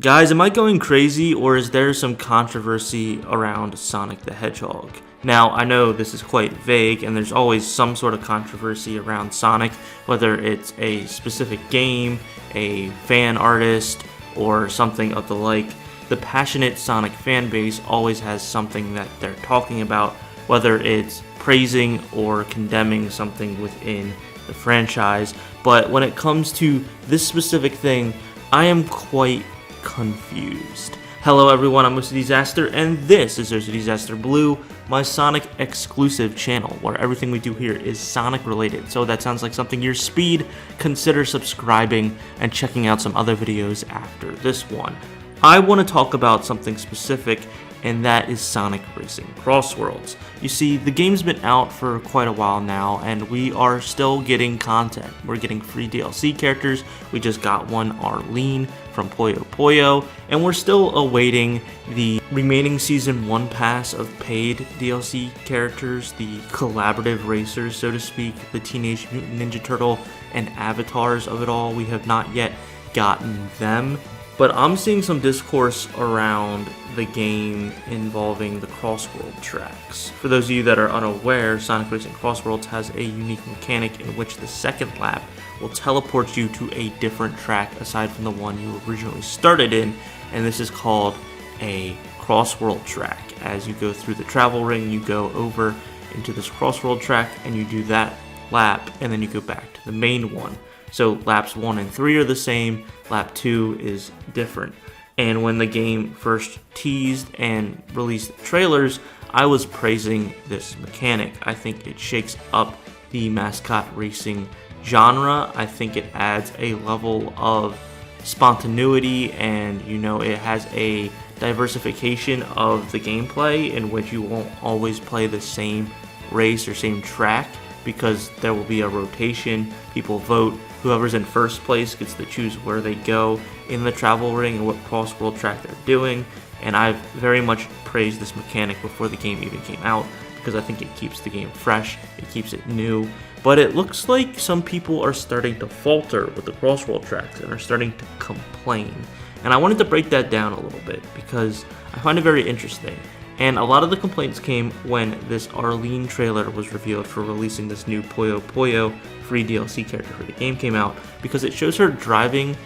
Guys, am I going crazy, or is there some controversy around Sonic the Hedgehog? Now, I know this is quite vague, and there's always some sort of controversy around Sonic, whether it's a specific game, a fan artist, or something of the like. The passionate Sonic fan base always has something that they're talking about, whether it's praising or condemning something within the franchise. But when it comes to this specific thing, I am quite confused. Hello everyone, I'm OCDsaster, and this is OCDsaster Blue, my Sonic exclusive channel, where everything we do here is Sonic related. So that sounds like something your speed, consider subscribing and checking out some other videos after this one. I want to talk about something specific, and that is Sonic Racing CrossWorlds. You see, the game's been out for quite a while now, and we are still getting content. We're getting free DLC characters. We just got one, Arlene, from Puyo Puyo, and we're still awaiting the remaining Season 1 pass of paid DLC characters, the collaborative racers, so to speak, the Teenage Mutant Ninja Turtle and avatars of it all. We have not yet gotten them. But I'm seeing some discourse around the game involving the CrossWorld tracks. For those of you that are unaware, Sonic Racing CrossWorlds has a unique mechanic in which the second lap will teleport you to a different track aside from the one you originally started in, and this is called a CrossWorld track. As you go through the travel ring, you go over into this CrossWorld track and you do that lap, and then you go back to the main one. So laps 1 and 3 are the same, lap 2 is different. And when the game first teased and released trailers, I was praising this mechanic. I think it shakes up the mascot racing genre. I think it adds a level of spontaneity, and it has a diversification of the gameplay in which you won't always play the same race or same track, because there will be a rotation. People vote. Whoever's in first place gets to choose where they go in the travel ring and what cross-world track they're doing. And I've very much praised this mechanic before the game even came out, because I think it keeps the game fresh, it keeps it new. But it looks like some people are starting to falter with the cross-world tracks and are starting to complain. And I wanted to break that down a little bit because I find it very interesting. And a lot of the complaints came when this Arlene trailer was revealed for releasing this new Puyo Puyo free DLC character for the game came out, because it shows her driving,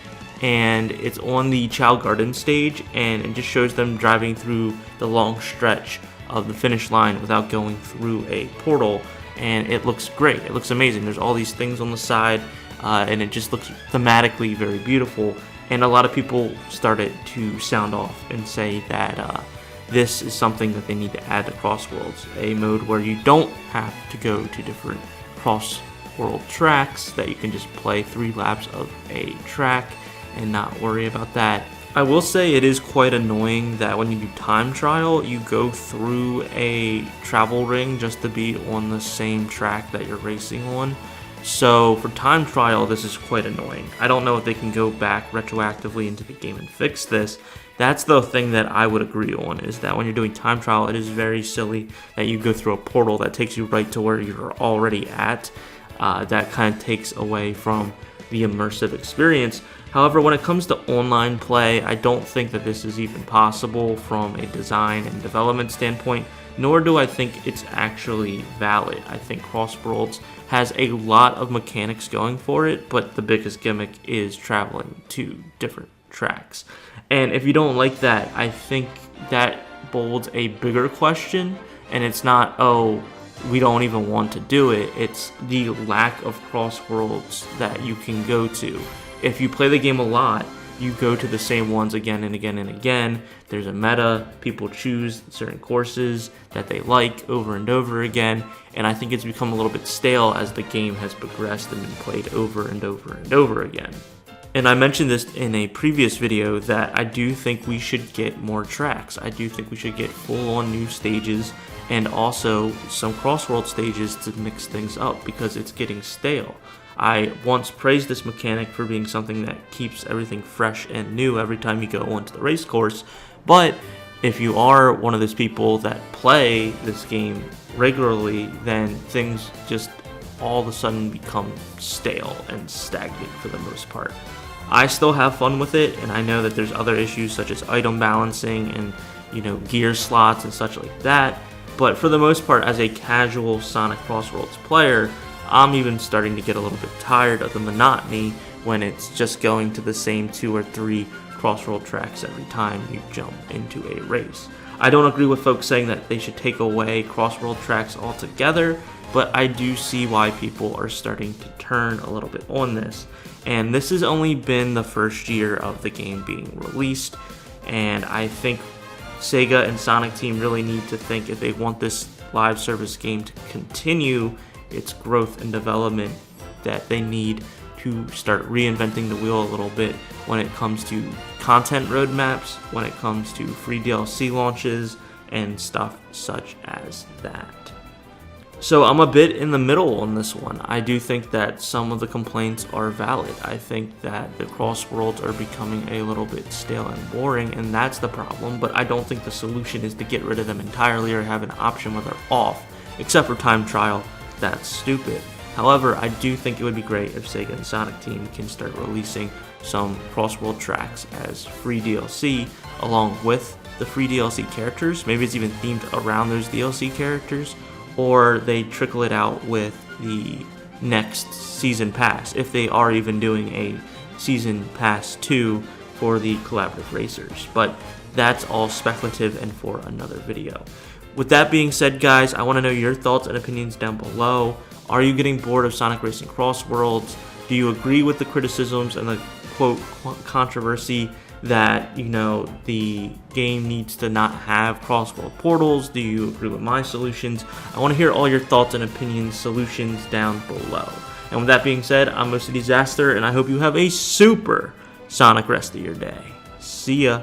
and it's on the Chow Garden stage, and it just shows them driving through the long stretch of the finish line without going through a portal, and it looks great. It looks amazing. There's all these things on the side, and it just looks thematically very beautiful, and a lot of people started to sound off and say that this is something that they need to add to CrossWorlds, a mode where you don't have to go to different cross-world tracks, that you can just play 3 laps of a track and not worry about that. I will say it is quite annoying that when you do time trial, you go through a travel ring just to be on the same track that you're racing on. So for time trial, this is quite annoying. I don't know if they can go back retroactively into the game and fix this. That's the thing that I would agree on, is that when you're doing time trial, it is very silly that you go through a portal that takes you right to where you're already at. That kind of takes away from the immersive experience. However, when it comes to online play, I don't think that this is even possible from a design and development standpoint, nor do I think it's actually valid. I think CrossWorlds has a lot of mechanics going for it, but the biggest gimmick is traveling to different tracks. And if you don't like that, I think that bolds a bigger question, and it's not, oh, we don't even want to do it. It's the lack of CrossWorlds that you can go to. If you play the game a lot, you go to the same ones again and again and again. There's a meta. People choose certain courses that they like over and over again, and I think it's become a little bit stale as the game has progressed and been played over and over and over again. And I mentioned this in a previous video that I do think we should get more tracks. I do think we should get full-on new stages, and also some cross-world stages to mix things up, because it's getting stale. I once praised this mechanic for being something that keeps everything fresh and new every time you go onto the race course, but if you are one of those people that play this game regularly, then things just all of a sudden become stale and stagnant for the most part. I still have fun with it, and I know that there's other issues such as item balancing and, you know, gear slots and such like that. But for the most part, as a casual Sonic CrossWorlds player, I'm even starting to get a little bit tired of the monotony when it's just going to the same 2 or 3 CrossWorld tracks every time you jump into a race. I don't agree with folks saying that they should take away CrossWorld tracks altogether, but I do see why people are starting to turn a little bit on this. And this has only been the first year of the game being released, and I think Sega and Sonic Team really need to think, if they want this live service game to continue its growth and development, that they need to start reinventing the wheel a little bit when it comes to content roadmaps, when it comes to free DLC launches, and stuff such as that. So I'm a bit in the middle on this one. I do think that some of the complaints are valid. I think that the CrossWorlds are becoming a little bit stale and boring, and that's the problem, but I don't think the solution is to get rid of them entirely or have an option where they're off, except for time trial. That's stupid. However, I do think it would be great if Sega and Sonic Team can start releasing some CrossWorld tracks as free DLC along with the free DLC characters. Maybe it's even themed around those DLC characters, or they trickle it out with the next season pass, if they are even doing a season pass 2 for the collaborative racers. But that's all speculative and for another video. With that being said, guys, I want to know your thoughts and opinions down below. Are you getting bored of Sonic Racing CrossWorlds? Do you agree with the criticisms and the quote controversy that, you know, the game needs to not have CrossWorld portals? Do you agree with my solutions? I want to hear all your thoughts and opinions, solutions down below. And with that being said, I'm OCDsaster, and I hope you have a super Sonic rest of your day. See ya.